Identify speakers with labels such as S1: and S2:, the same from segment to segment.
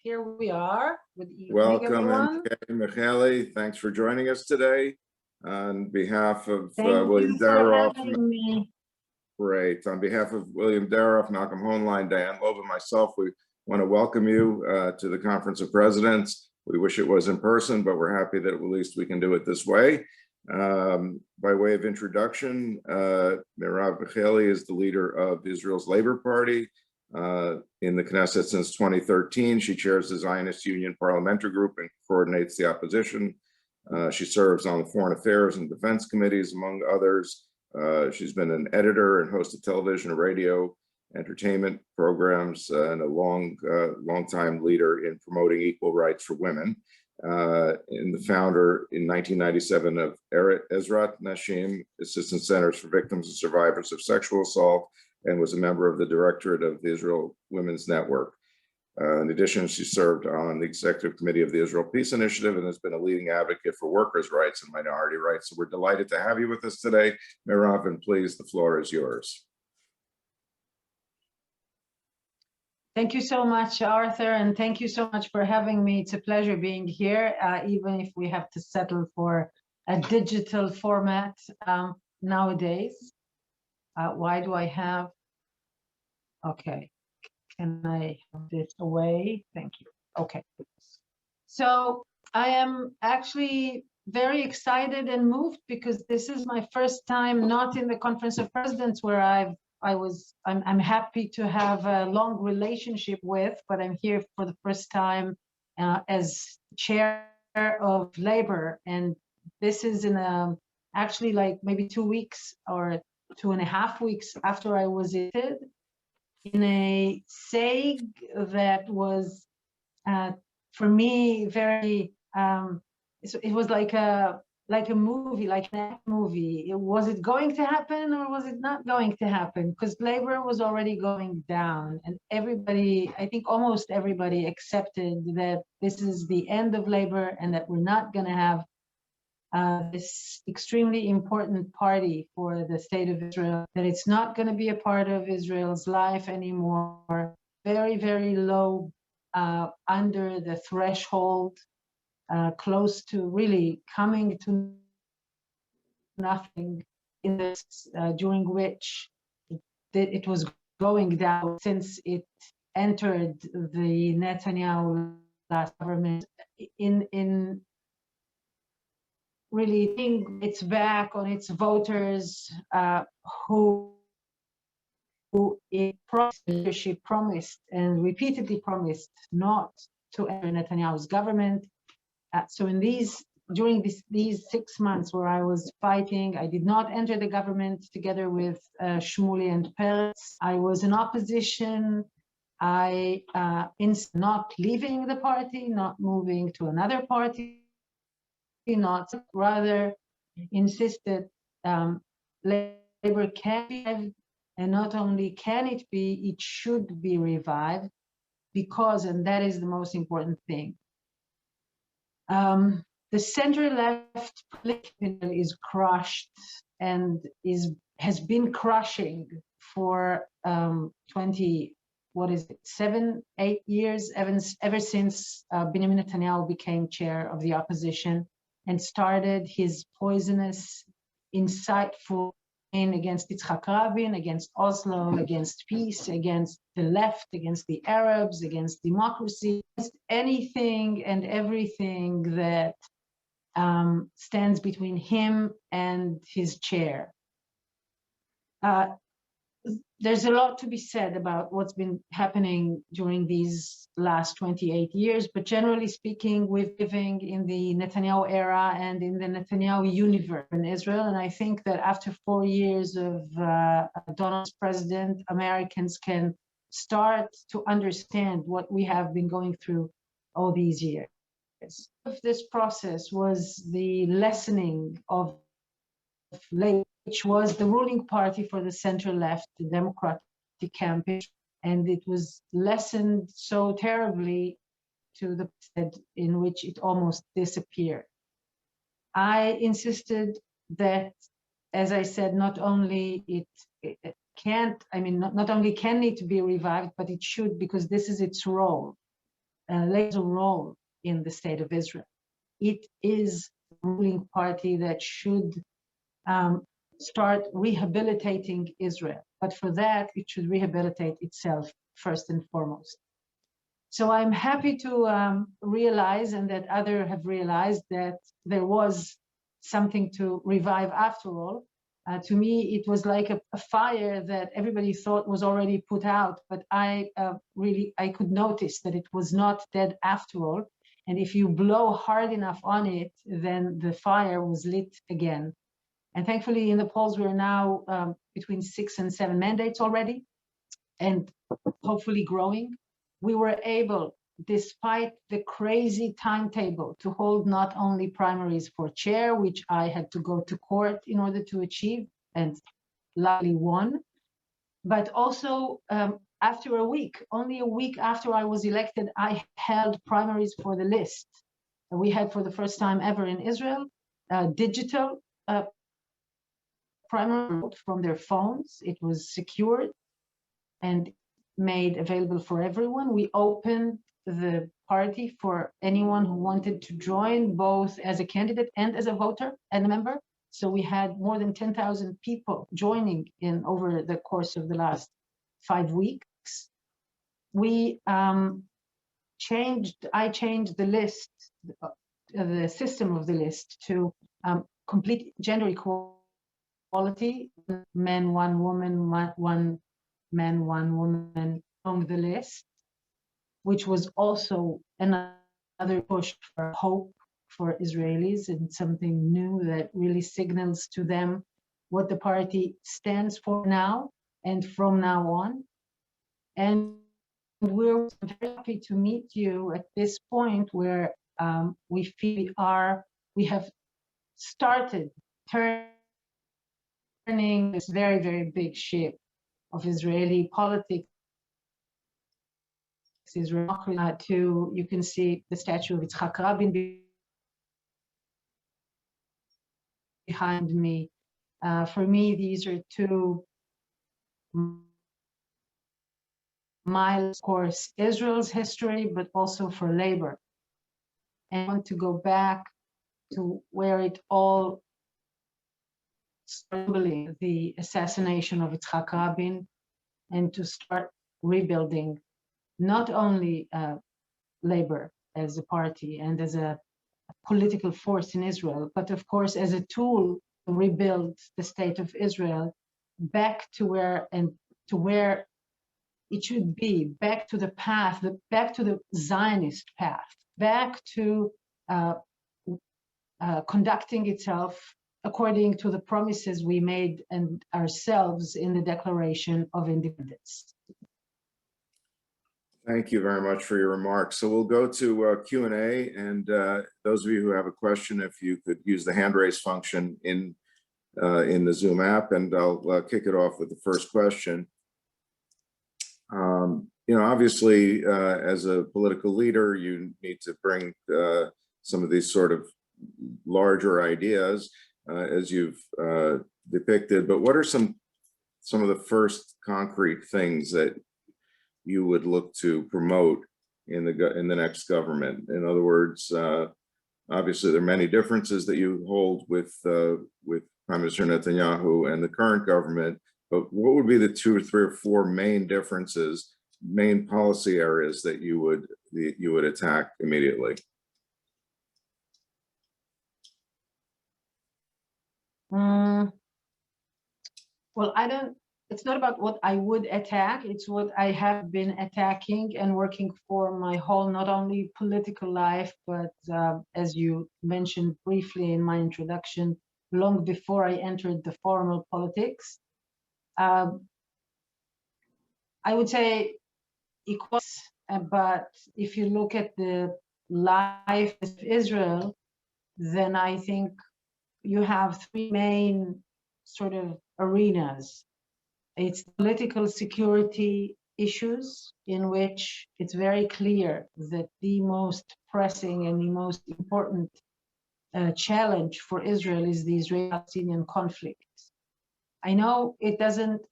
S1: Here we are. Good evening,
S2: Welcome,
S1: everyone.
S2: K Michaeli. Thanks for joining us today. On behalf of
S1: Thank
S2: William
S1: you for
S2: Daroff,
S1: having me.
S2: great. On behalf of William Daroff, Malcolm Hoenlein, Diane Loeb, and myself, we want to welcome you to the Conference of Presidents. We wish it was in person, but we're happy that at least we can do it this way. By way of introduction, Merav Michaeli is the leader of Israel's Labor Party in the Knesset since 2013. She chairs the Zionist Union Parliamentary Group and coordinates the opposition. She serves on the Foreign Affairs and Defense Committees, among others. She's been an editor and host of television, radio, entertainment programs, and a long-time leader in promoting equal rights for women. And the founder in 1997 of Ezrat Nashim, Assistance Centers for Victims and Survivors of Sexual Assault, and was a member of the directorate of the Israel Women's Network. In addition, she served on the executive committee of the Israel Peace Initiative and has been a leading advocate for workers' rights and minority rights. So we're delighted to have you with us today, Merav, and please, the floor is yours.
S1: Thank you so much, Arthur, and thank you so much for having me. It's a pleasure being here, even if we have to settle for a digital format nowadays. Why do I have? Okay. Can I have this away? Thank you. Okay. So I am actually very excited and moved because this is my first time not in the Conference of Presidents where I'm happy to have a long relationship with, but I'm here for the first time as chair of labor. And this is in actually like maybe 2 weeks or 2.5 weeks after I was elected, in a SAG that was, for me, very. It was like a movie, like an movie. Was it going to happen or was it not going to happen? Because labor was already going down, and everybody, I think almost everybody, accepted that this is the end of labor and that we're not going to have this extremely important party for the state of Israel, that it's not going to be a part of Israel's life anymore, very, very low, under the threshold, close to really coming to nothing in this, during which it was going down since it entered the Netanyahu last government in really think it's back on its voters who leadership promised and repeatedly promised not to enter Netanyahu's government. So during these 6 months where I was fighting, I did not enter the government together with Shmuley and Peretz. I was in opposition. I not leaving the party, not moving to another party, not rather insisted labor can be, and not only can it be, it should be revived, because, and that is the most important thing, the center-left politically is crushed and has been crushing for 7, 8 years, ever since Benjamin Netanyahu became chair of the opposition and started his poisonous, insightful against Yitzhak Rabin, against Oslo, against peace, against the left, against the Arabs, against democracy, against anything and everything that stands between him and his chair. There's a lot to be said about what's been happening during these last 28 years, but generally speaking, we're living in the Netanyahu era and in the Netanyahu universe in Israel. And I think that after 4 years of Donald's president, Americans can start to understand what we have been going through all these years. This process was the lessening of labor, which was the ruling party for the center-left, the Democratic campaign, and it was lessened so terribly to the extent in which it almost disappeared. I insisted that, as I said, not only not only can it be revived, but it should, because this is its role. plays a role in the state of Israel. It is the ruling party that should start rehabilitating Israel. But for that, it should rehabilitate itself first and foremost. So I'm happy to realize, and that others have realized, that there was something to revive after all. To me, it was like a fire that everybody thought was already put out, but I could notice that it was not dead after all. And if you blow hard enough on it, then the fire was lit again. And thankfully, in the polls, we're now between 6 and 7 mandates already, and hopefully growing. We were able, despite the crazy timetable, to hold not only primaries for chair, which I had to go to court in order to achieve, and luckily won, but also after a week, only a week after I was elected, I held primaries for the list. We had, for the first time ever in Israel, digital primary vote from their phones. It was secured and made available for everyone. We opened the party for anyone who wanted to join, both as a candidate and as a voter and a member. So we had more than 10,000 people joining in over the course of the last 5 weeks. I changed the list, the system of the list, to complete gender equality, men, one woman, one man, one woman on the list, which was also another push for hope for Israelis and something new that really signals to them what the party stands for now and from now on. And we're very happy to meet you at this point where we feel we have started turning this very, very big ship of Israeli politics. You can see the statue of Yitzhak Rabin behind me. For me, these are two miles, of course, Israel's history, but also for labor. And I want to go back to where it all started, the assassination of Yitzhak Rabin, and to start rebuilding not only labor as a party and as a political force in Israel, but of course as a tool to rebuild the state of Israel back to where it should be, back to the path, back to the Zionist path, back to conducting itself according to the promises we made and ourselves in the Declaration of Independence.
S2: Thank you very much for your remarks. So we'll go to Q&A, and those of you who have a question, if you could use the hand raise function in the Zoom app, and I'll kick it off with the first question. Obviously, as a political leader, you need to bring some of these sort of larger ideas as you've depicted, but what are some of the first concrete things that you would look to promote in the next government? In other words, obviously there are many differences that you hold with Prime Minister Netanyahu and the current government, but what would be the 2 or 3 or 4 main differences, main policy areas that you would attack immediately?
S1: Well, it's not about what I would attack, it's what I have been attacking and working for my whole, not only political life, but as you mentioned briefly in my introduction, long before I entered the formal politics. I would say equality, but if you look at the life of Israel, then I think you have 3 main sort of arenas. It's political security issues, in which it's very clear that the most pressing and the most important challenge for Israel is the Israeli-Palestinian conflict. I know it doesn't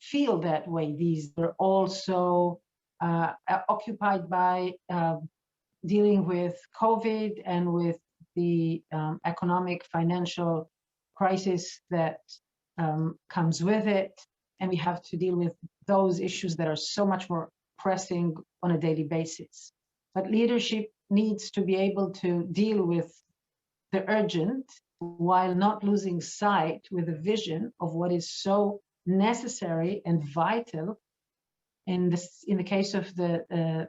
S1: feel that way. These are also occupied by dealing with COVID and with the economic financial crisis that comes with it. And we have to deal with those issues that are so much more pressing on a daily basis. But leadership needs to be able to deal with the urgent while not losing sight with a vision of what is so necessary and vital in the case of the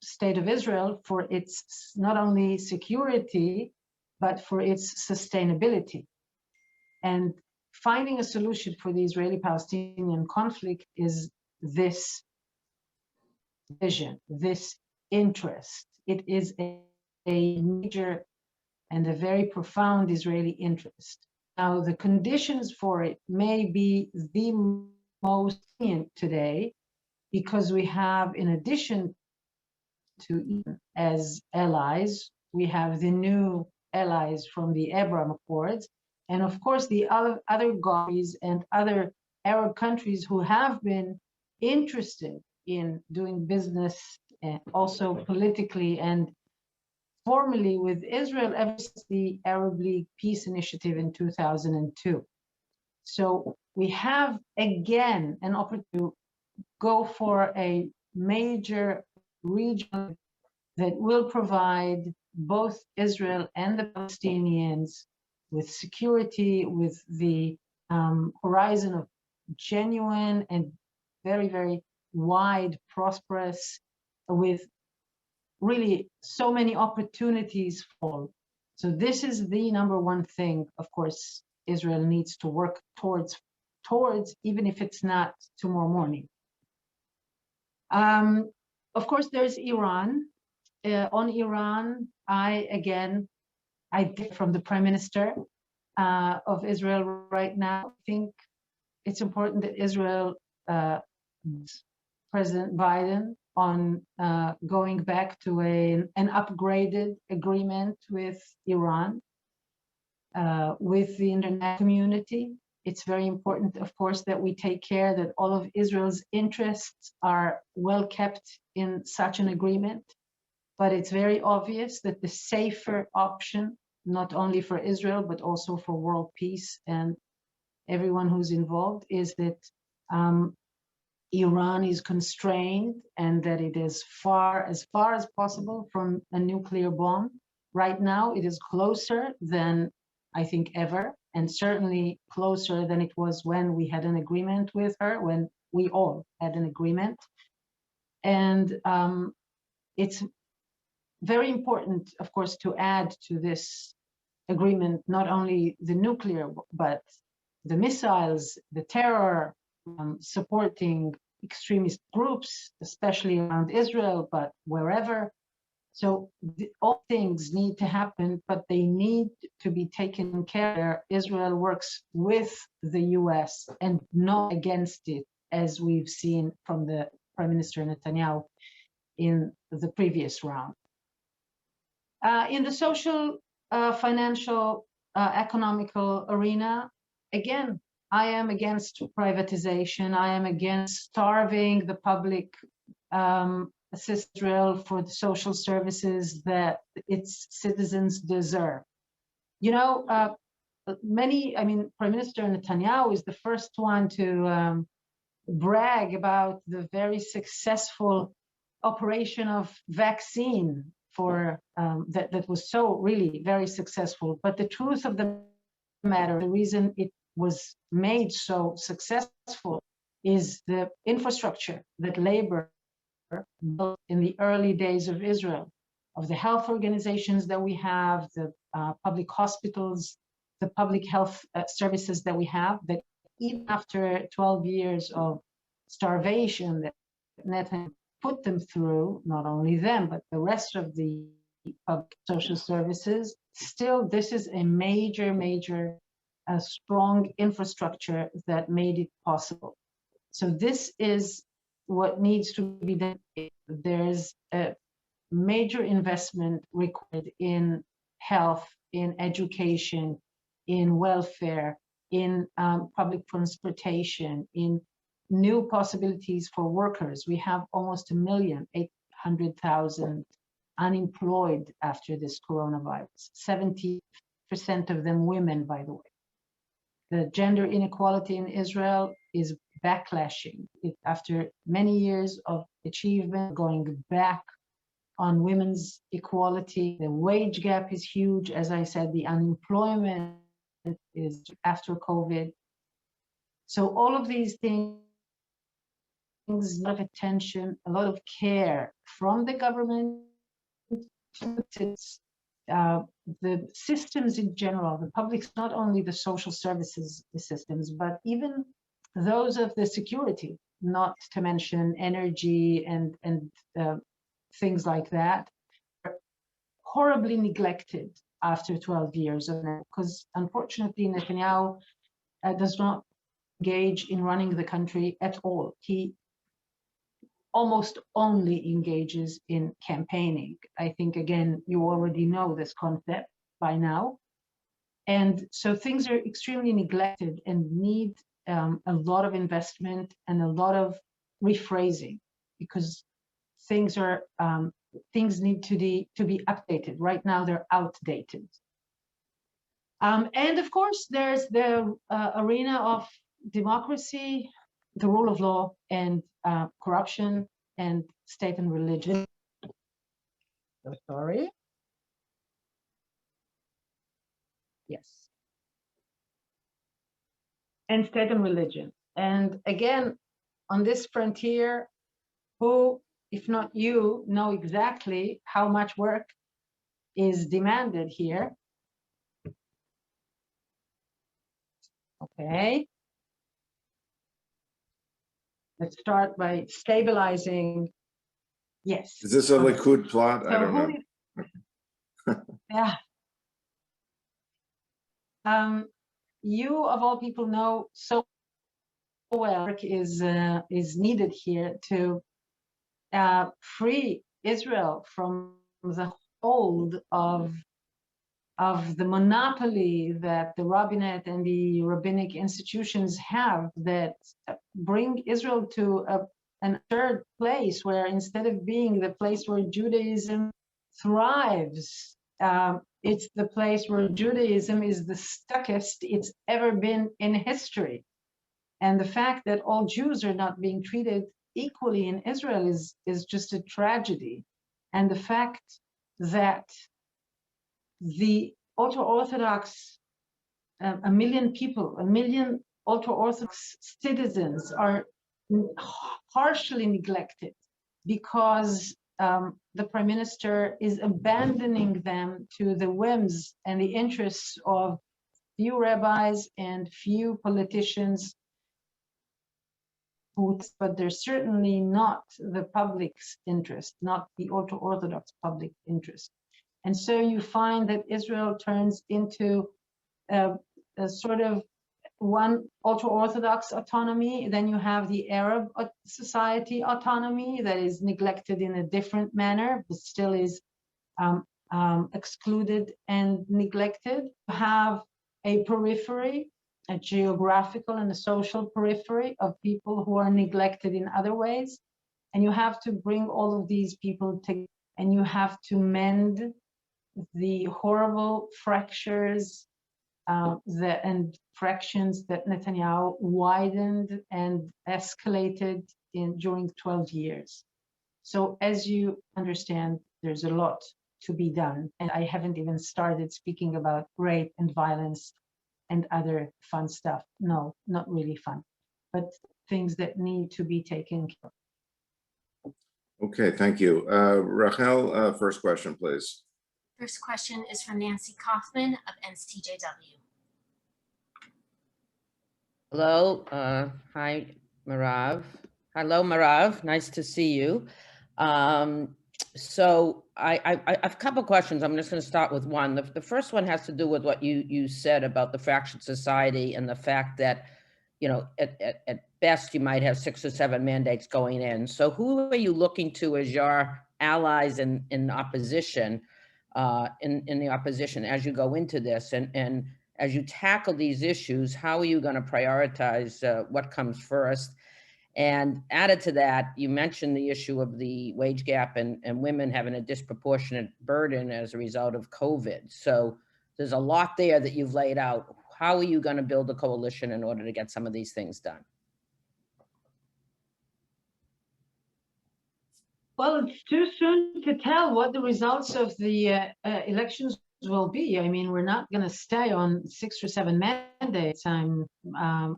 S1: State of Israel for its not only security, but for its sustainability. And finding a solution for the Israeli-Palestinian conflict is this vision, this interest. It is a major and a very profound Israeli interest. Now, the conditions for it may be the most today, because we have, in addition to as allies, we have the new allies from the Abraham Accords, and of course the other countries and other Arab countries who have been interested in doing business, and also politically and formally with Israel ever since the Arab League Peace Initiative in 2002. So we have again an opportunity to go for a major region that will provide both Israel and the Palestinians with security, with the horizon of genuine and very, very wide, prosperous, with really so many opportunities for. So this is the number one thing, of course, Israel needs to work towards, even if it's not tomorrow morning. Of course, there's Iran. On Iran, I get from the Prime Minister of Israel right now. I think it's important that Israel, President Biden, on going back to an upgraded agreement with Iran, with the international community. It's very important, of course, that we take care that all of Israel's interests are well kept in such an agreement. But it's very obvious that the safer option, not only for Israel, but also for world peace and everyone who's involved, is that Iran is constrained and that it is far as possible from a nuclear bomb. Right now, it is closer than I think ever, and certainly closer than it was when we had an agreement with her, when we all had an agreement. And it's very important, of course, to add to this agreement not only the nuclear, but the missiles, the terror, supporting extremist groups, especially around Israel, but wherever. So all things need to happen, but they need to be taken care of. Israel works with the US and not against it, as we've seen from the Prime Minister Netanyahu in the previous round. In the social, financial, economical arena, again, I am against privatization. I am against starving the public assist Israel for the social services that its citizens deserve. You know, Prime Minister Netanyahu is the first one to brag about the very successful operation of vaccine for that was so really very successful. But the truth of the matter, the reason it was made so successful is the infrastructure that labor built in the early days of Israel, of the health organizations that we have, the public hospitals, the public health services that we have, that even after 12 years of starvation that Netanyahu put them through, not only them, but the rest of the public social services, still this is a major, strong infrastructure that made it possible. So this is what needs to be done. There's a major investment required in health, in education, in welfare, in public transportation, in new possibilities for workers. We have almost 1,800,000 unemployed after this coronavirus, 70% of them women, by the way. The gender inequality in Israel is backlashing. After many years of achievement, going back on women's equality. The wage gap is huge. As I said, the unemployment is after COVID. So all of these things, a lot of attention, a lot of care from the government, the systems in general, the public, not only the social services systems, but even those of the security, not to mention energy and things like that, are horribly neglected after 12 years of that, because unfortunately Netanyahu does not engage in running the country at all. He almost only engages in campaigning. I think, again, you already know this concept by now. And so things are extremely neglected and need a lot of investment and a lot of rephrasing, because things need to be updated. Right now, they're outdated. And of course, there's the arena of democracy, the rule of law, and corruption, and state and religion. So sorry. Yes. And state and religion. And again, on this frontier, who, if not you, know exactly how much work is demanded here. Okay. Let's start by stabilizing. Yes.
S2: Is this a Likud plot? I don't know.
S1: Yeah. You of all people know so well work is needed here to free Israel from the hold of the monopoly that the rabbinate and the rabbinic institutions have, that bring Israel to an third place, where instead of being the place where Judaism thrives, it's the place where Judaism is the stuckest it's ever been in history. And the fact that all Jews are not being treated equally in Israel is just a tragedy. And the fact that the ultra-Orthodox, a million ultra-Orthodox citizens are harshly neglected because the prime minister is abandoning them to the whims and the interests of few rabbis and few politicians, but they're certainly not the public's interest, not the ultra-Orthodox public interest. And so you find that Israel turns into a sort of one ultra-Orthodox autonomy. Then you have the Arab society autonomy that is neglected in a different manner, but still is excluded and neglected. You have a periphery, a geographical and a social periphery of people who are neglected in other ways. And you have to bring all of these people together, and you have to mend the horrible fractures and fractions that Netanyahu widened and escalated during 12 years. So as you understand, there's a lot to be done. And I haven't even started speaking about rape and violence and other fun stuff. No, not really fun, but things that need to be taken care of.
S2: Okay, thank you. Rachel, first question, please.
S3: First question is from Nancy Kaufman of NCJW.
S4: Hello, hi, Merav. Hello, Merav, nice to see you. So I have a couple of questions. I'm just going to start with one. The first one has to do with what you said about the fractured society and the fact that, you know, at best you might have 6 or 7 mandates going in. So who are you looking to as your allies in opposition, in the opposition as you go into this, and as you tackle these issues, how are you going to prioritize what comes first? And added to that, you mentioned the issue of the wage gap and women having a disproportionate burden as a result of COVID. So there's a lot there that you've laid out. How are you going to build a coalition in order to get some of these things done?
S1: Well, it's too soon to tell what the results of the elections will be. I mean, we're not going to stay on 6 or 7 mandates. I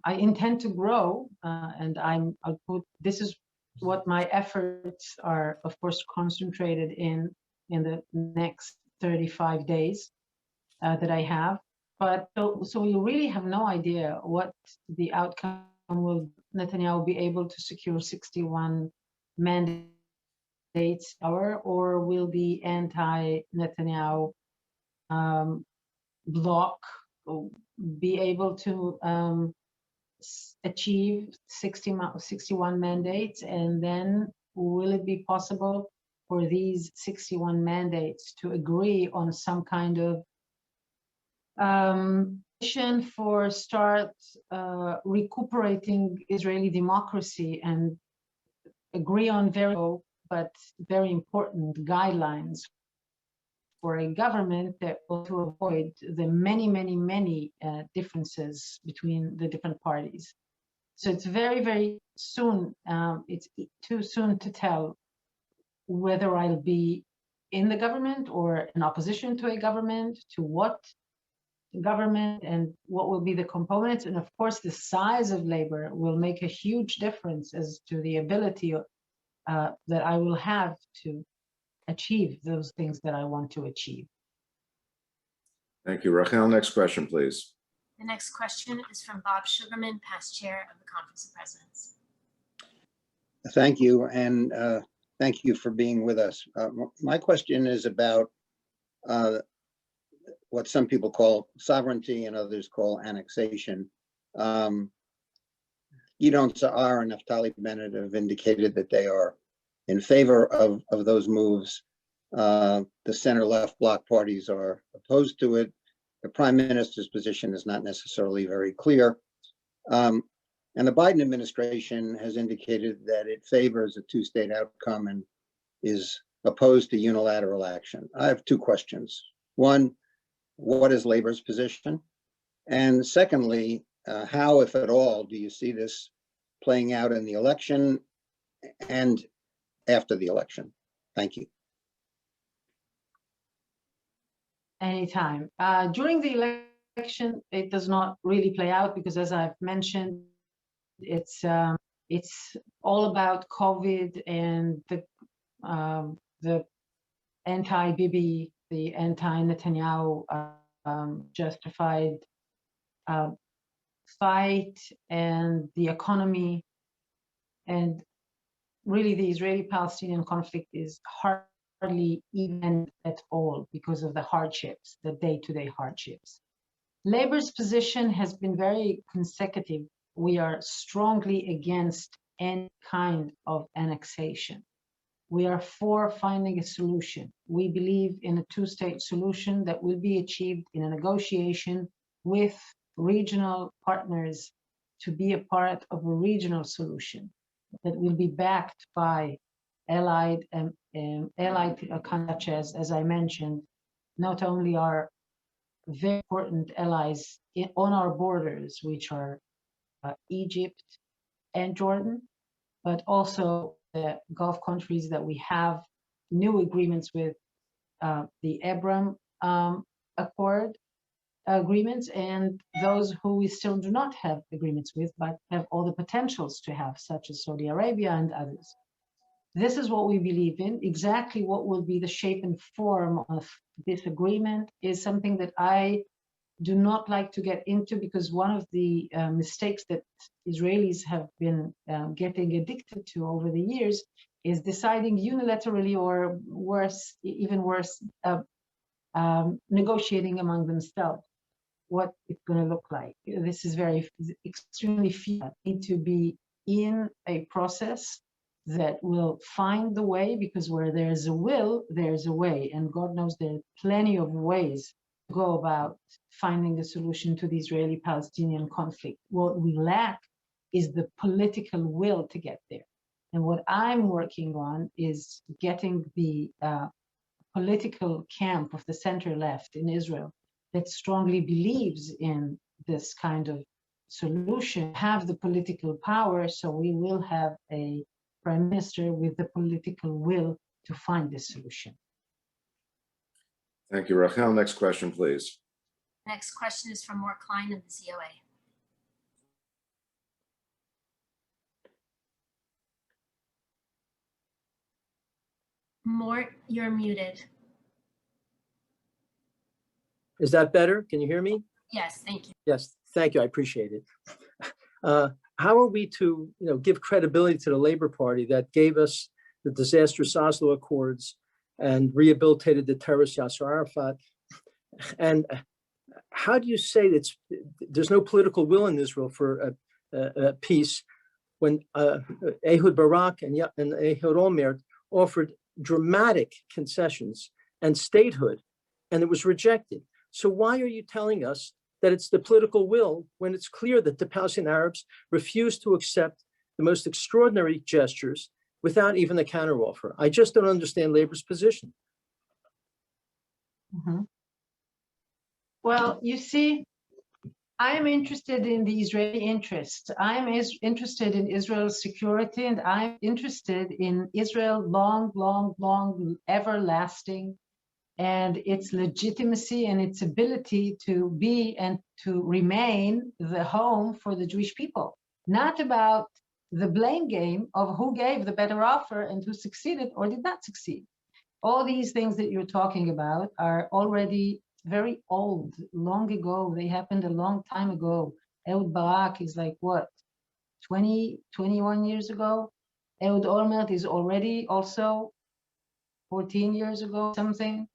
S1: intend to grow, and I'll put. This is what my efforts are, of course, concentrated in the next 35 days that I have. But so we really have no idea what the outcome will. Netanyahu be able to secure 61 mandates or will the anti-Netanyahu bloc be able to achieve 61 mandates, and then will it be possible for these 61 mandates to agree on some kind of for recuperating Israeli democracy and agree on very important guidelines for a government that will to avoid the many differences between the different parties. So it's very soon. It's too soon to tell whether I'll be in the government or in opposition to a government, to what government, and what will be the components. And of course, the size of labor will make a huge difference as to the ability that I will have to achieve those things that I want to achieve.
S2: Thank you, Rachel. Next question, please.
S3: The next question is from Bob Sugarman, past chair of the Conference of Presidents.
S5: Thank you, and thank you for being with us. My question is about what some people call sovereignty and others call annexation. Gidon Sa'ar and Naftali Bennett have indicated that they are in favor of those moves. The center-left bloc parties are opposed to it. The prime minister's position is not necessarily very clear. And the Biden administration has indicated that it favors a two-state outcome and is opposed to unilateral action. I have two questions. One, what is labor's position? And secondly, how, if at all, do you see this playing out in the election and after the election? Thank you.
S1: Anytime. During the election, it does not really play out because, as I've mentioned, it's all about COVID and the anti-Bibi, the anti-Netanyahu justified fight, and the economy, and really the Israeli-Palestinian conflict is hardly even at all because of the hardships, the day-to-day hardships. Labor's position has been very consecutive. We are strongly against any kind of annexation. We are for finding a solution. We believe in a two-state solution that will be achieved in a negotiation with regional partners to be a part of a regional solution that will be backed by allied countries, as I mentioned, not only our very important allies on our borders, which are Egypt and Jordan, but also the Gulf countries that we have new agreements with, the Abraham Accord agreements, and those who we still do not have agreements with, but have all the potentials to have, such as Saudi Arabia and others. This is what we believe in. Exactly what will be the shape and form of this agreement is something that I do not like to get into, because one of the mistakes that Israelis have been getting addicted to over the years is deciding unilaterally, or worse, even worse, negotiating among themselves what it's going to look like. This is extremely few. Need to be in a process that will find the way, because where there's a will, there's a way, and God knows there are plenty of ways to go about finding a solution to the Israeli-Palestinian conflict. What we lack is the political will to get there. And what I'm working on is getting the political camp of the center left in Israel that strongly believes in this kind of solution, have the political power, so we will have a prime minister with the political will to find this solution.
S2: Thank you, Rachel. Next question, please.
S3: Next question is from Morton Klein of the ZOA. Mort, you're muted.
S6: Is that better? Can you hear me?
S3: Yes, thank you.
S6: Yes, thank you. I appreciate it. How are we to, give credibility to the Labor Party that gave us the disastrous Oslo Accords and rehabilitated the terrorist Yasser Arafat? And how do you say that there's no political will in Israel for a peace when Ehud Barak and Ehud Olmert offered dramatic concessions and statehood, and it was rejected? So why are you telling us that it's the political will when it's clear that the Palestinian Arabs refuse to accept the most extraordinary gestures without even a counteroffer? I just don't understand Labor's position.
S1: Mm-hmm. Well, you see, I am interested in the Israeli interest. I am interested in Israel's security, and I'm interested in Israel long, everlasting, and its legitimacy and its ability to be and to remain the home for the Jewish people. Not about the blame game of who gave the better offer and who succeeded or did not succeed. All these things that you're talking about are already very old, long ago. They happened a long time ago. Ehud Barak is like, what, 20, 21 years ago? Ehud Olmert is already also 14 years ago, something.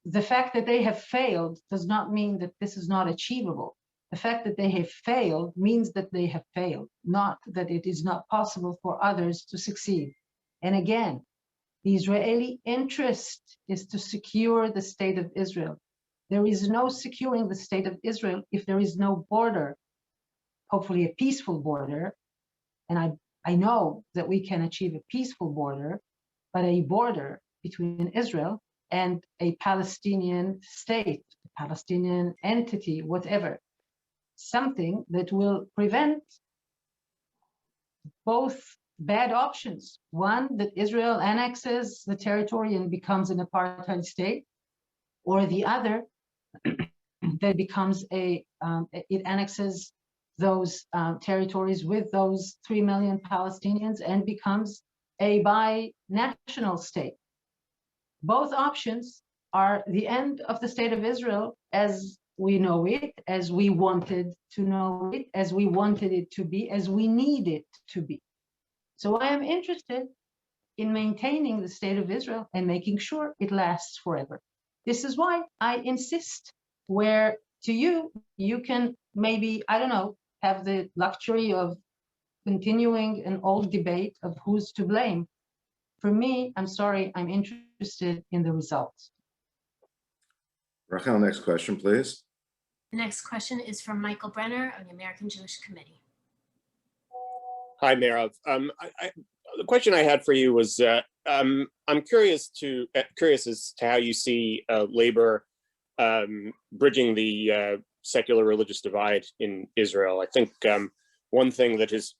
S1: The fact that they have failed does not mean that this is not achievable. The fact that they have failed means that they have failed, not that it is not possible for others to succeed. And again, the Israeli interest is to secure the state of Israel. There is no securing the state of Israel if there is no border, hopefully a peaceful border. And I know that we can achieve a peaceful border, but a border between Israel and a Palestinian state, a Palestinian entity, whatever. Something that will prevent both bad options. One, that Israel annexes the territory and becomes an apartheid state, or the other, that becomes it annexes those territories with those 3 million Palestinians and becomes a bi-national state. Both options are the end of the state of Israel as we know it, as we wanted to know it, as we wanted it to be, as we need it to be. So I am interested in maintaining the state of Israel and making sure it lasts forever. This is why I insist, where to you can maybe, I don't know, have the luxury of continuing an old debate of who's to blame. For me, I'm sorry, I'm interested in the results.
S2: Rachel, next question, please.
S3: The next question is from Michael Brenner of the American Jewish Committee.
S7: Hi, Merav. The question I had for you was, I'm curious as to how you see labor bridging the secular religious divide in Israel. I think one thing that has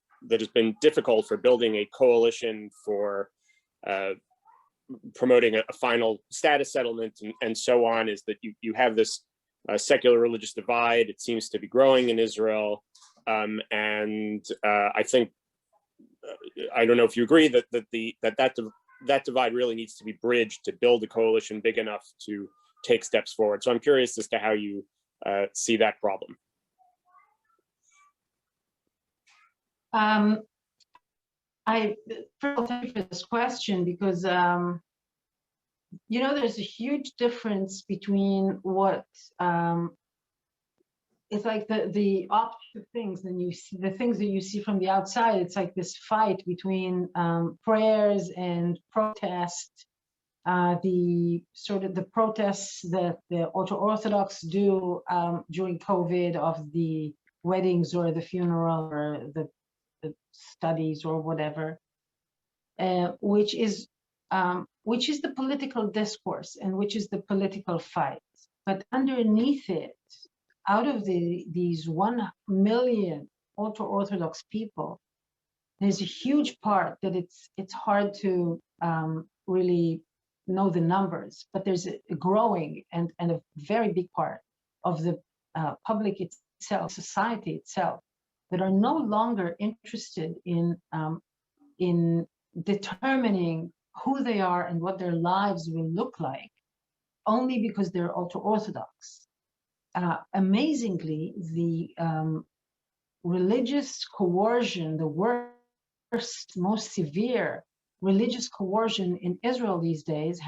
S7: been difficult for building a coalition for promoting a final status settlement and so on is that you have this secular religious divide. It seems to be growing in Israel, and I think I don't know if you agree that divide really needs to be bridged to build a coalition big enough to take steps forward. So I'm curious as to how you see that problem.
S1: First of all, thank you for this question, because there's a huge difference between what it's like the opposite things than you see, the things that you see from the outside. It's like this fight between prayers and protest, the protests that the ultra-Orthodox do during COVID of the weddings or the funeral or the studies or whatever, which is the political discourse and which is the political fight. But underneath it, out of these 1 million ultra-Orthodox people, there's a huge part that it's hard to really know the numbers, but there's a growing and a very big part of the public itself, society itself, that are no longer interested in determining who they are and what their lives will look like, only because they're ultra-Orthodox. Amazingly, the religious coercion, the worst, most severe religious coercion in Israel these days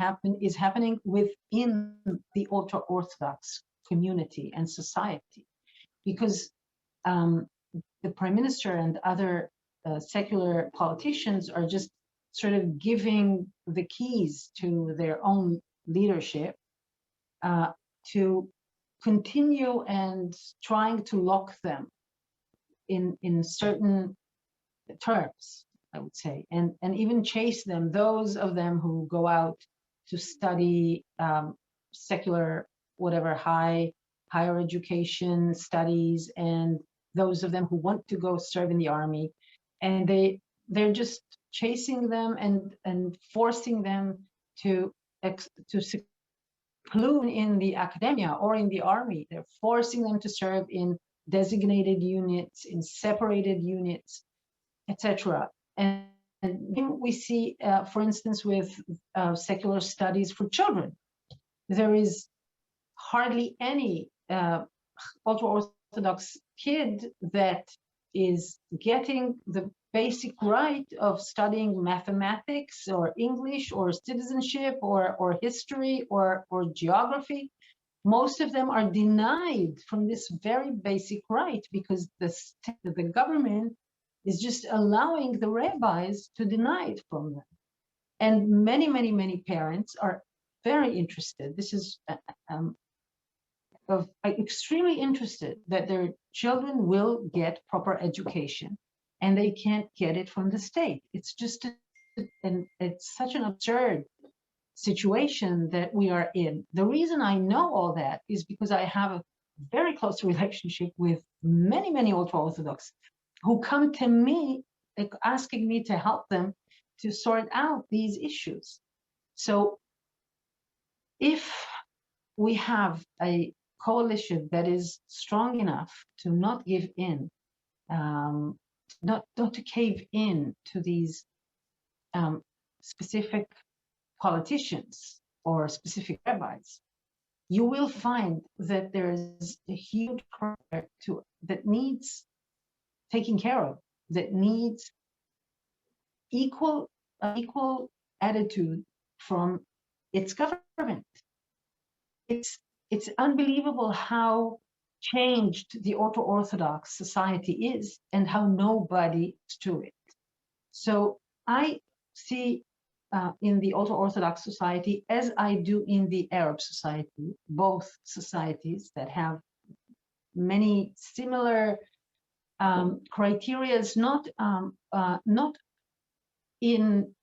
S1: is happening within the ultra-Orthodox community and society, because the prime minister and other secular politicians are just sort of giving the keys to their own leadership to continue and trying to lock them in certain terms, I would say, and even chase them, those of them who go out to study secular, whatever, higher education studies, and those of them who want to go serve in the army, and they're just chasing them and forcing them to seclude in the academia or in the army. They're forcing them to serve in designated units, in separated units, etc. And we see, for instance, with secular studies for children, there is hardly any ultra-Orthodox kid that is getting the basic right of studying mathematics or English or citizenship or history or geography. Most of them are denied from this very basic right because the government is just allowing the rabbis to deny it from them. And many, many, many parents are very interested. This is extremely interested that their children will get proper education, and they can't get it from the state. It's just, it's such an absurd situation that we are in. The reason I know all that is because I have a very close relationship with many, many ultra-Orthodox who come to me asking me to help them to sort out these issues. So if we have a coalition that is strong enough to not give in, not to cave in to these specific politicians or specific rabbis, you will find that there is a huge project that needs taking care of, that needs equal attitude from its government. It's unbelievable how changed the ultra-Orthodox society is and how nobody is to it. So I see in the ultra-Orthodox society, as I do in the Arab society, both societies that have many similar criteria, not in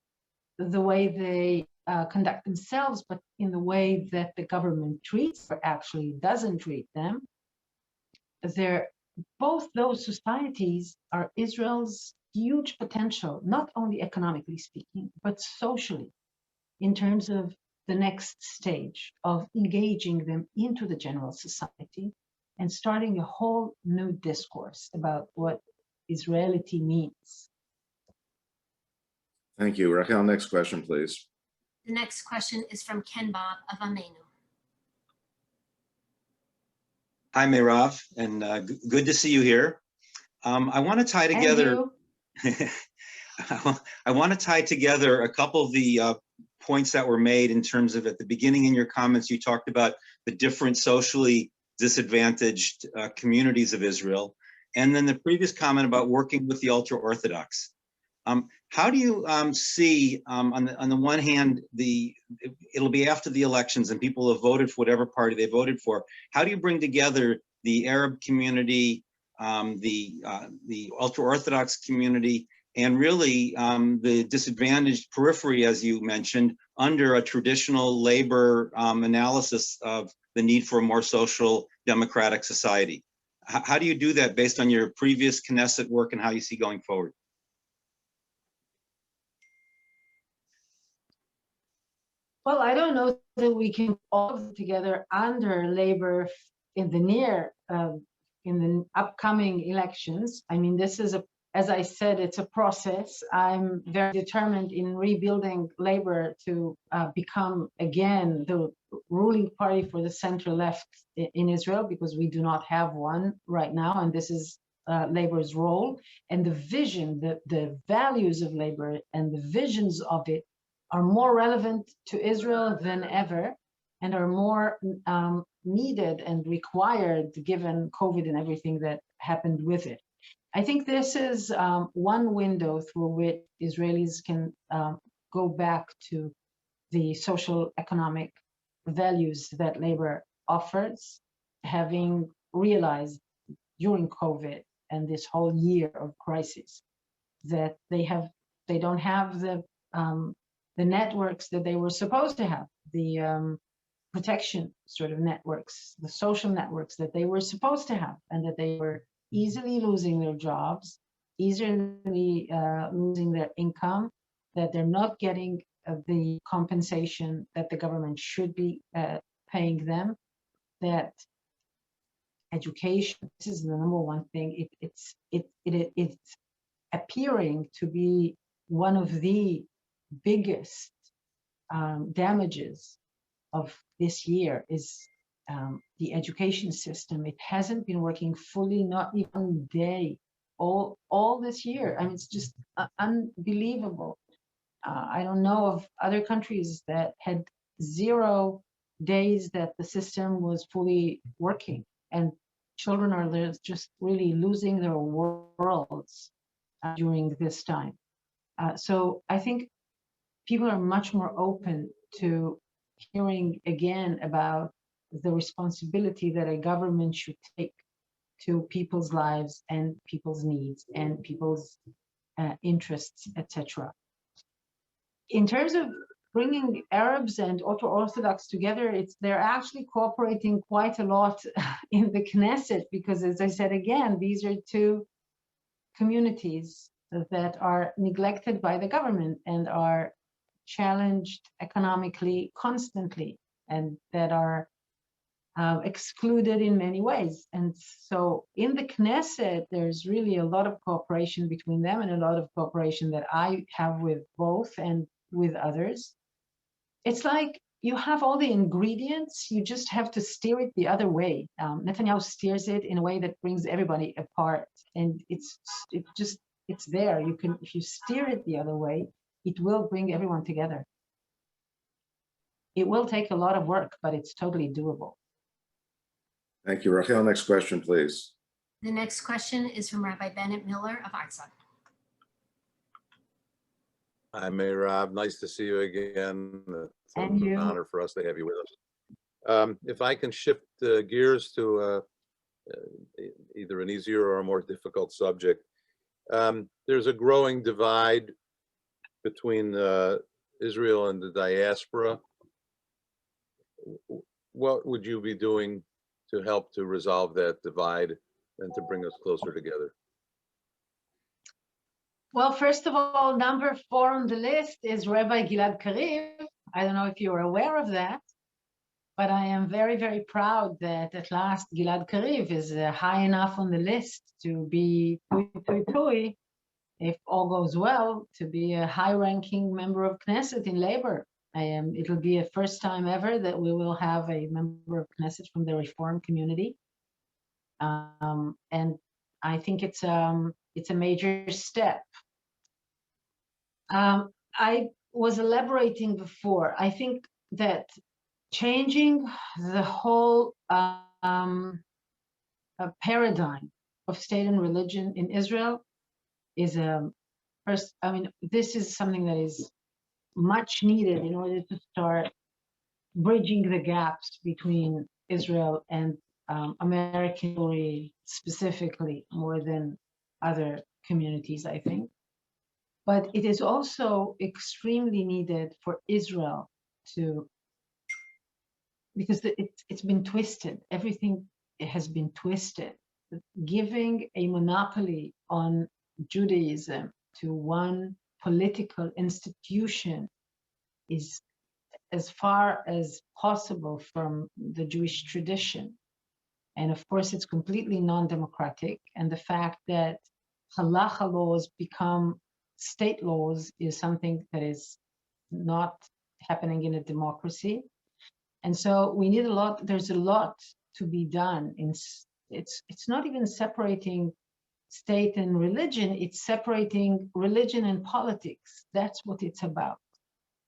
S1: the way they conduct themselves, but in the way that the government treats or actually doesn't treat them. Both those societies are Israel's huge potential, not only economically speaking, but socially, in terms of the next stage of engaging them into the general society and starting a whole new discourse about what Israelity means.
S2: Thank you. Rachel, next question, please.
S3: The next question is from Ken Bob of Amenu.
S8: Hi, Merav, and good to see you here. I want to tie together. I want to tie together a couple of the points that were made in terms of, at the beginning in your comments, you talked about the different socially disadvantaged communities of Israel, and then the previous comment about working with the ultra-Orthodox. How do you see, on the one hand, it'll be after the elections and people have voted for whatever party they voted for. How do you bring together the Arab community the ultra-Orthodox community, and really the disadvantaged periphery, as you mentioned, under a traditional labor analysis of the need for a more social democratic society. How do you do that based on your previous Knesset work and how you see going forward?
S1: Well, I don't know that we can all of them together under labor in the in the upcoming elections. I mean, this is as I said, it's a process. I'm very determined in rebuilding labor to become again the ruling party for the center left in Israel, because we do not have one right now, and this is labor's role. And the vision, the values of labor and the visions of it are more relevant to Israel than ever, and are more needed and required given COVID and everything that happened with it. I think this is one window through which Israelis can go back to the social economic values that labor offers, having realized during COVID and this whole year of crisis that they don't have the networks that they were supposed to have, the protection sort of networks, the social networks that they were supposed to have, and that they were easily losing their jobs, easily losing their income, that they're not getting the compensation that the government should be paying them, that education, this is the number one thing, it's appearing to be one of the biggest damages of this year is the education system. It hasn't been working fully, not even a day, all this year. I mean, it's just unbelievable. I don't know of other countries that had 0 days that the system was fully working, and children are just really losing their worlds during this time. So I think people are much more open to hearing again about the responsibility that a government should take to people's lives and people's needs and people's interests, etc. In terms of bringing Arabs and ultra-Orthodox together, they're actually cooperating quite a lot in the Knesset, because, as I said again, these are two communities that are neglected by the government and are challenged economically constantly, and that are excluded in many ways. And so in the Knesset, there's really a lot of cooperation between them, and a lot of cooperation that I have with both and with others. It's like you have all the ingredients, you just have to steer it the other way. Netanyahu steers it in a way that brings everybody apart, and it's there. You can, if you steer it the other way, it will bring everyone together. It will take a lot of work, but it's totally doable.
S2: Thank you, Rachel. Next question, please.
S3: The next question is from Rabbi Bennett Miller of Artsakh.
S9: Hi, Merav. Nice to see you again. It's
S1: And
S9: an
S1: you.
S9: honor for us to have you with us. If I can shift gears to either an easier or a more difficult subject. There's a growing divide between Israel and the diaspora. What would you be doing to help to resolve that divide and to bring us closer together?
S1: Well, first of all, number 4 on the list is Rabbi Gilad Kariv. I don't know if you're aware of that, but I am very, very proud that at last Gilad Kariv is high enough on the list to be, if all goes well, to be a high-ranking member of Knesset in labor. It'll be a first time ever that we will have a member of Knesset from the Reform community. And I think it's a major step. I was elaborating before. I think that changing the whole paradigm of state and religion in Israel is first. I mean, this is something that is much needed in order to start bridging the gaps between Israel and American Jewry specifically more than other communities, I think. But it is also extremely needed for Israel to, because it's been twisted. Everything has been twisted. Giving a monopoly on Judaism to one political institution is as far as possible from the Jewish tradition. And of course, it's completely non-democratic. And the fact that halacha laws become state laws is something that is not happening in a democracy. And so we need a lot, there's a lot to be done. It's not even separating state and religion, it's separating religion and politics. That's what it's about.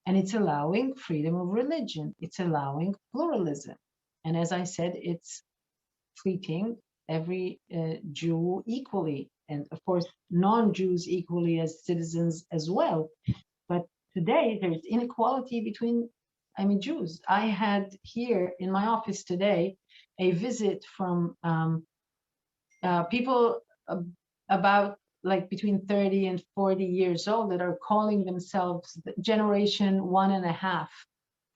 S1: And it's allowing freedom of religion. It's allowing pluralism. And as I said, it's treating every Jew equally, and of course, non-Jews equally as citizens as well. But today, there's inequality between, Jews. I had here in my office today a visit from people about like between 30 and 40 years old that are calling themselves generation 1.5.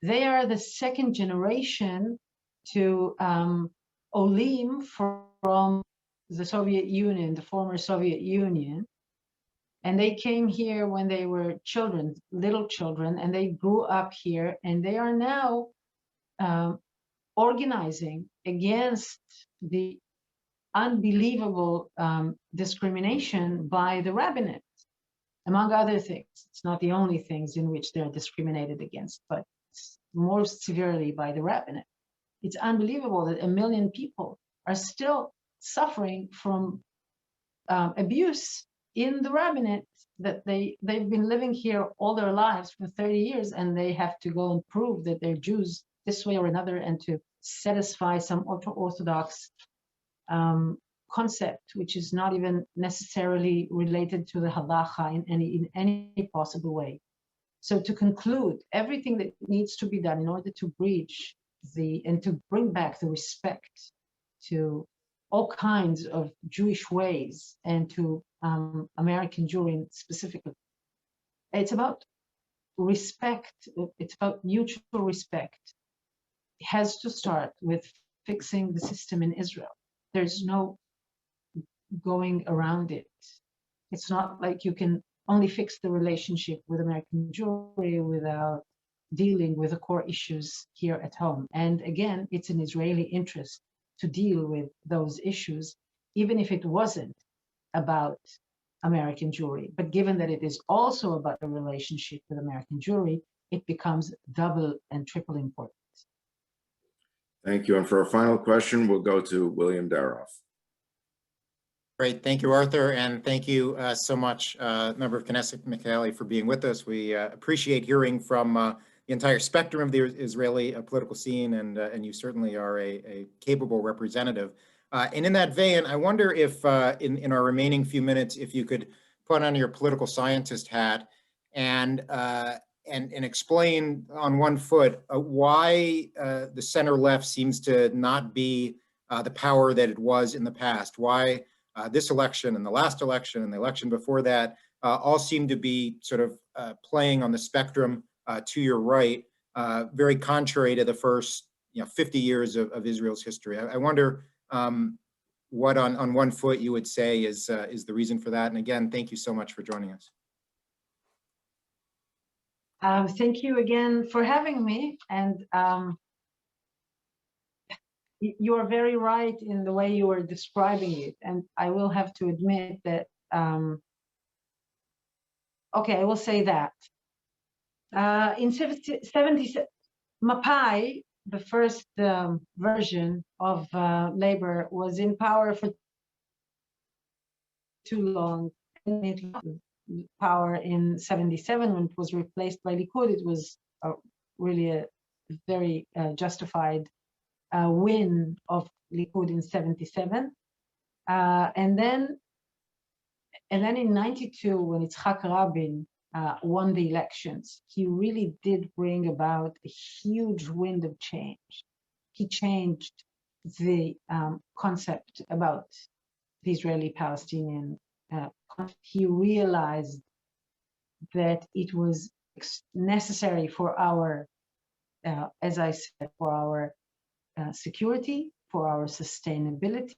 S1: They are the second generation to Olim from the Soviet Union, the former Soviet Union. And they came here when they were children, little children, and they grew up here, and they are now organizing against the unbelievable discrimination by the rabbinate, among other things. It's not the only things in which they're discriminated against, but more severely by the rabbinate. It's unbelievable that 1 million people are still suffering from abuse in the rabbinate, that they've been living here all their lives for 30 years, and they have to go and prove that they're Jews this way or another, and to satisfy some ultra-Orthodox concept, which is not even necessarily related to the halacha in any possible way. So to conclude, everything that needs to be done in order to bridge and to bring back the respect to all kinds of Jewish ways and to American Jewry specifically, it's about respect. It's about mutual respect. It has to start with fixing the system in Israel. There's no going around it. It's not like you can only fix the relationship with American Jewry without dealing with the core issues here at home. And again, it's an Israeli interest to deal with those issues, even if it wasn't about American Jewry. But given that it is also about the relationship with American Jewry, it becomes double and triple important.
S2: Thank you. And for a final question, we'll go to William Daroff.
S10: Great. Thank you, Arthur. And thank you so much, Member of Knesset Michaeli, for being with us. We appreciate hearing from the entire spectrum of the Israeli political scene, and you certainly are a capable representative. And in that vein, I wonder if in our remaining few minutes, if you could put on your political scientist hat and explain on one foot why the center left seems to not be the power that it was in the past. Why this election and the last election and the election before that all seem to be sort of playing on the spectrum to your right, very contrary to the first 50 years of Israel's history. I wonder what on one foot you would say is the reason for that. And again, thank you so much for joining us.
S1: Thank you again for having me. And you are very right in the way you were describing it. And I will have to admit that, okay, I will say that. In 77, Mapai, the first version of labor, was in power for too long. It lost power in 77 when it was replaced by Likud. It was really a very justified win of Likud in 77. And then in 92, when Yitzhak Rabin won the elections, he really did bring about a huge wind of change. He changed the concept about the Israeli-Palestinian conflict. He realized that it was necessary for our, as I said, for our security, for our sustainability,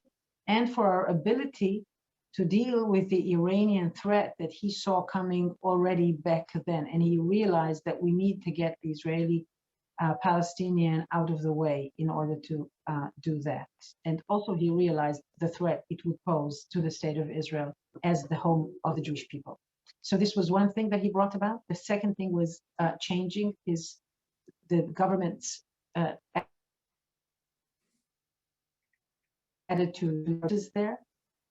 S1: and for our ability to deal with the Iranian threat that he saw coming already back then. And he realized that we need to get the Israeli Palestinian out of the way in order to do that. And also he realized the threat it would pose to the state of Israel as the home of the Jewish people. So this was one thing that he brought about. The second thing was changing the government's attitude there,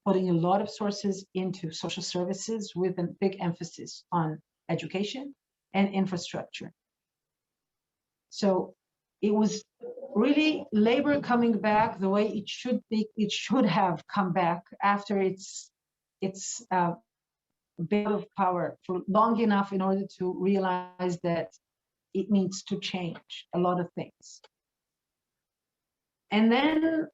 S1: putting a lot of sources into social services with a big emphasis on education and infrastructure. So it was really labor coming back the way it should be. It should have come back after its bit of power for long enough in order to realize that it needs to change a lot of things. And then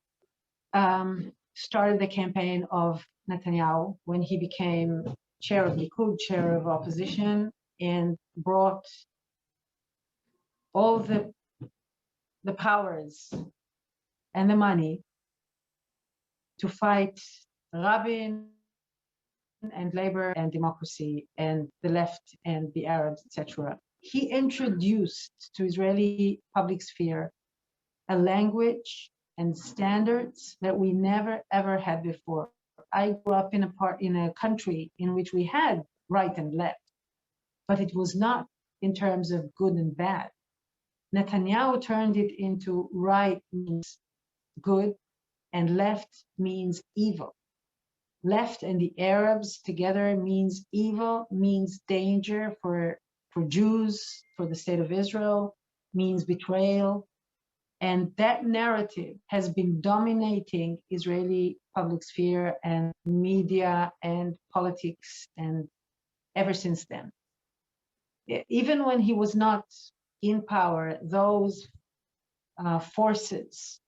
S1: started the campaign of Netanyahu when he became chair of Likud, chair of opposition, and brought all the powers and the money to fight Rabin and labor and democracy and the left and the Arabs, etc. He introduced to Israeli public sphere a language and standards that we never ever had before. I grew up in a country in which we had right and left, but it was not in terms of good and bad. Netanyahu turned it into right means good and left means evil. Left and the Arabs together means evil, means danger for Jews, for the state of Israel, means betrayal. And that narrative has been dominating Israeli public sphere and media and politics and ever since then. Even when he was not in power, those forces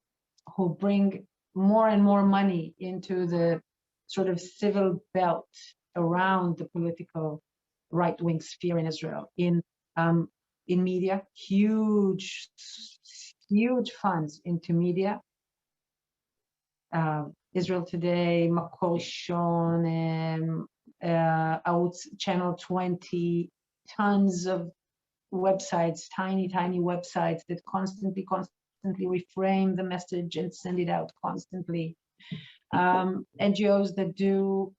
S1: who bring more and more money into the sort of civil belt around the political right-wing sphere in Israel, in media, huge funds into media. Israel Today, Makor Rishon, Channel 20, tons of websites, tiny websites that constantly reframe the message and send it out constantly. NGOs that do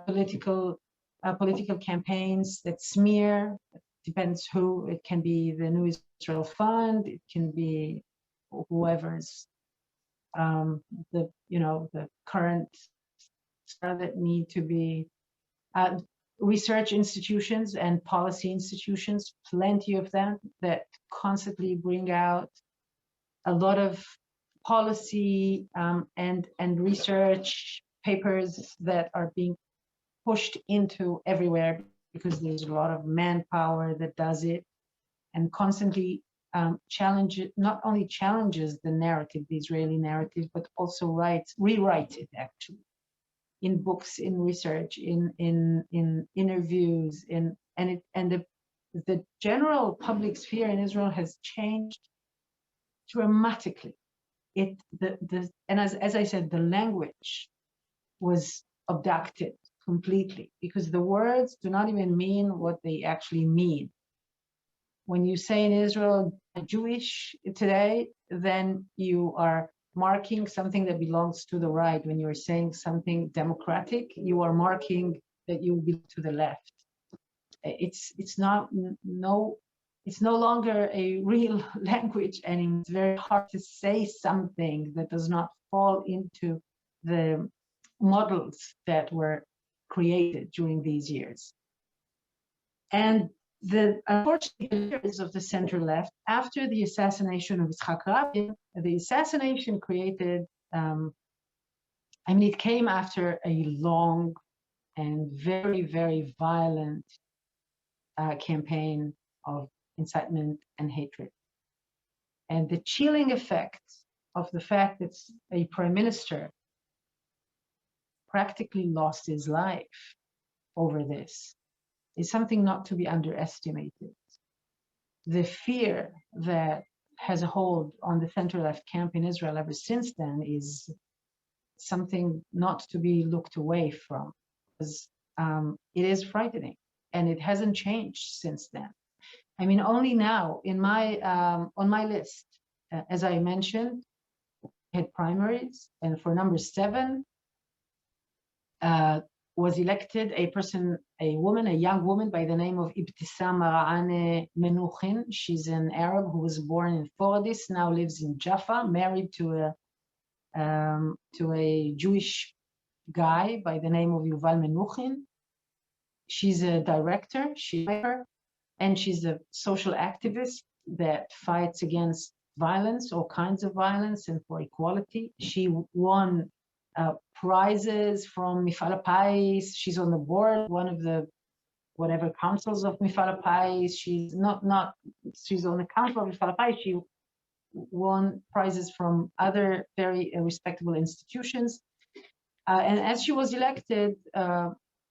S1: political campaigns that smear. Depends who. It can be the New Israel Fund. It can be whoever's the current that need to be research institutions and policy institutions. Plenty of them that constantly bring out a lot of policy and research papers that are being pushed into everywhere because there's a lot of manpower that does it, and constantly not only challenges the narrative, the Israeli narrative, but also rewrites it actually in books, in research, in interviews, and the general public sphere in Israel has changed dramatically. And as I said, the language was abducted completely because the words do not even mean what they actually mean. When you say in Israel Jewish today, then you are marking something that belongs to the right. When you're saying something democratic, you are marking that you belong to the left. It's no longer a real language anymore. It's very hard to say something that does not fall into the models that were created during these years. And the unfortunate leaders of the center left, after the assassination of Yitzhak Rabin, the assassination created, it came after a long and very, very violent campaign of incitement and hatred. And the chilling effect of the fact that a prime minister practically lost his life over this is something not to be underestimated. The fear that has a hold on the center-left camp in Israel ever since then is something not to be looked away from, because it is frightening, and it hasn't changed since then. I mean, only now in my on my list, as I mentioned, had primaries, and for number 7 was elected a woman, a young woman by the name of Ibtissam Mara'ane Menuhin. She's an Arab who was born in Fordis, now lives in Jaffa, married to a Jewish guy by the name of Yuval Menuhin. She's a director, and she's a social activist that fights against violence, all kinds of violence, and for equality. She won prizes from Mifal HaPais. She's on the board, one of the whatever councils of Mifal HaPais. She's she's on the council of Mifal HaPais. She won prizes from other very respectable institutions. And as she was elected,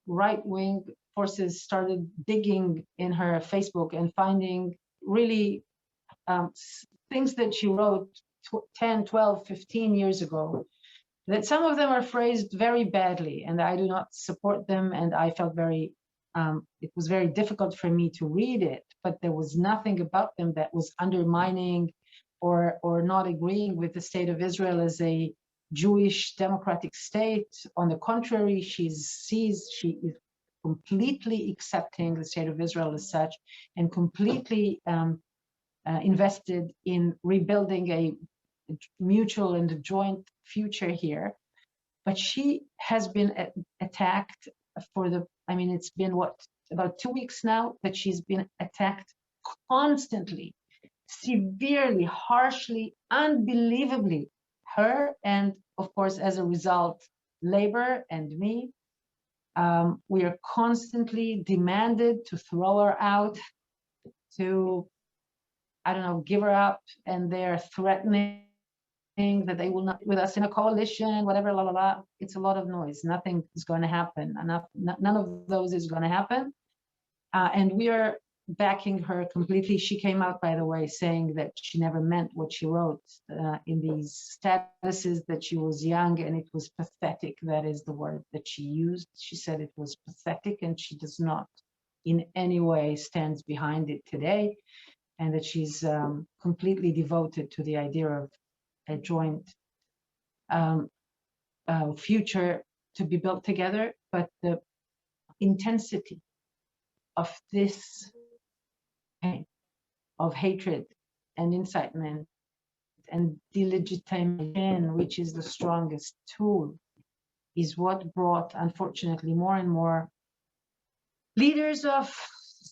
S1: right-wing forces started digging in her Facebook and finding really things that she wrote 10, 12, 15 years ago, that some of them are phrased very badly, and I do not support them, and I felt it was very difficult for me to read it, but there was nothing about them that was undermining or not agreeing with the state of Israel as a Jewish democratic state. On the contrary, she is completely accepting the state of Israel as such, and completely invested in rebuilding a mutual and a joint future here. But she has been attacked it's been about 2 weeks now that she's been attacked constantly, severely, harshly, unbelievably. Her, and of course, as a result, Labor and me, we are constantly demanded to throw her out, to, give her up, and they're threatening that they will not with us in a coalition, whatever, la la la. It's a lot of noise. Nothing is going to happen. None of those is going to happen. And we are backing her completely. She came out, by the way, saying that she never meant what she wrote in these statuses, that she was young, and it was pathetic. That is the word that she used. She said it was pathetic, and she does not in any way stands behind it today, and that she's completely devoted to the idea of a joint future to be built together. But the intensity of this pain, of hatred and incitement and delegitimation, which is the strongest tool, is what brought, unfortunately, more and more leaders of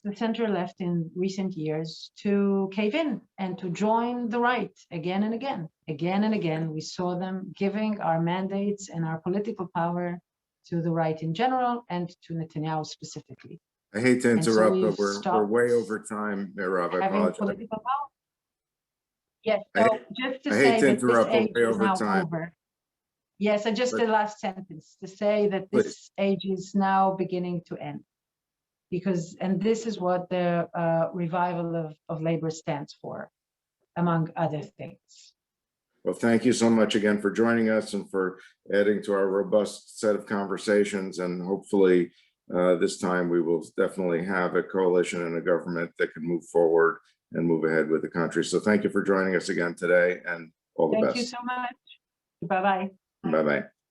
S1: the center left in recent years to cave in and to join the right again and again. Again and again, we saw them giving our mandates and our political power to the right in general and to Netanyahu specifically.
S2: I hate to interrupt,
S1: we've
S2: but we're way over time, Merav. I
S1: Having
S2: apologize.
S1: political power. Yes,
S2: I
S1: so
S2: hate-
S1: just to
S2: I hate
S1: say
S2: to
S1: that
S2: interrupt,
S1: this
S2: but
S1: age
S2: way
S1: is
S2: over
S1: now
S2: time.
S1: over. Yes, and just
S2: But-
S1: the last sentence to say that
S2: Please.
S1: this age is now beginning to end. And this is what the revival of labor stands for, among other things.
S2: Well, thank you so much again for joining us and for adding to our robust set of conversations. And hopefully this time we will definitely have a coalition and a government that can move forward and move ahead with the country. So thank you for joining us again today, and all the best.
S1: Thank you so much. Bye-bye.
S2: Bye-bye.